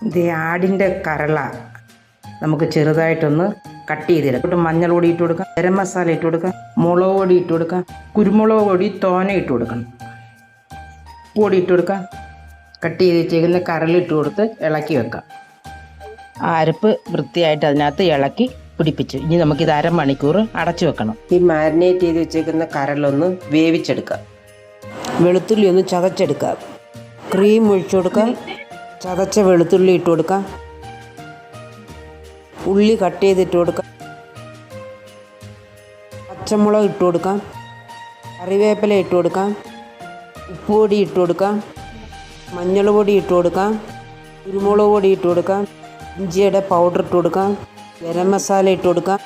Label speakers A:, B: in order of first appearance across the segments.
A: ഇത് ആടിൻ്റെ കരള നമുക്ക് ചെറുതായിട്ടൊന്ന് കട്ട് ചെയ്തിടാം. മഞ്ഞൾ പൊടി ഇട്ട് കൊടുക്കാം, ഗരം മസാല ഇട്ട് കൊടുക്കാം, മുളക് പൊടി ഇട്ട് കൊടുക്കാം, കുരുമുളക് പൊടി തോനെ ഇട്ട് കൊടുക്കണം, പൊടി ഇട്ട് കൊടുക്കാം. കട്ട് ചെയ്ത് വെച്ചേക്കുന്ന കരളിട്ട് കൊടുത്ത് ഇളക്കി വെക്കാം. ആ അരപ്പ് വൃത്തിയായിട്ട് അതിനകത്ത് ഇളക്കി പിടിപ്പിച്ചു. ഇനി നമുക്കിത് അരമണിക്കൂർ അടച്ചു വെക്കണം. ഈ മാരിനേറ്റ് ചെയ്ത് വെച്ചേക്കുന്ന കരളൊന്ന് വേവിച്ചെടുക്കാം. വെളുത്തുള്ളി ഒന്ന് ചതച്ചെടുക്കാം. ക്രീം ഒഴിച്ചു കൊടുക്കാം. ചതച്ച വെളുത്തുള്ളി ഇട്ട് കൊടുക്കാം. ഉള്ളി കട്ട് ചെയ്തിട്ട് കൊടുക്കാം. പച്ചമുളക് ഇട്ട് കൊടുക്കാം. കറിവേപ്പില ഇട്ട് കൊടുക്കാം. ഉപ്പ് പൊടി ഇട്ട് കൊടുക്കാം. മഞ്ഞൾ പൊടി ഇട്ട് കൊടുക്കാം. കുരുമുളക് പൊടി ഇട്ട് കൊടുക്കാം. ഇഞ്ചിയുടെ പൗഡർ ഇട്ട് കൊടുക്കാം. ഗരം മസാല ഇട്ട് കൊടുക്കാം.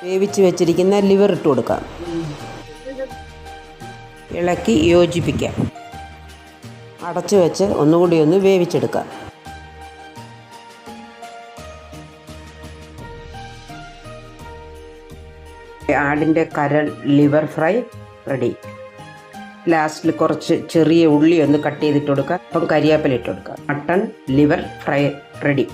A: വേവിച്ച് വെച്ചിരിക്കുന്ന ലിവർ ഇട്ട് കൊടുക്കാം. ഇളക്കി യോജിപ്പിക്കാം. അടച്ചു വെച്ച് ഒന്നുകൂടി ഒന്ന് വേവിച്ചെടുക്കാം. ആടിൻ്റെ കരൾ ലിവർ ഫ്രൈ റെഡി. ലാസ്റ്റിൽ കുറച്ച് ചെറിയ ഉള്ളി ഒന്ന് കട്ട് ചെയ്തിട്ട് കൊടുക്കുക. അപ്പം കരിയാപ്പില ഇട്ട് കൊടുക്കുക. Mutton liver fry ready.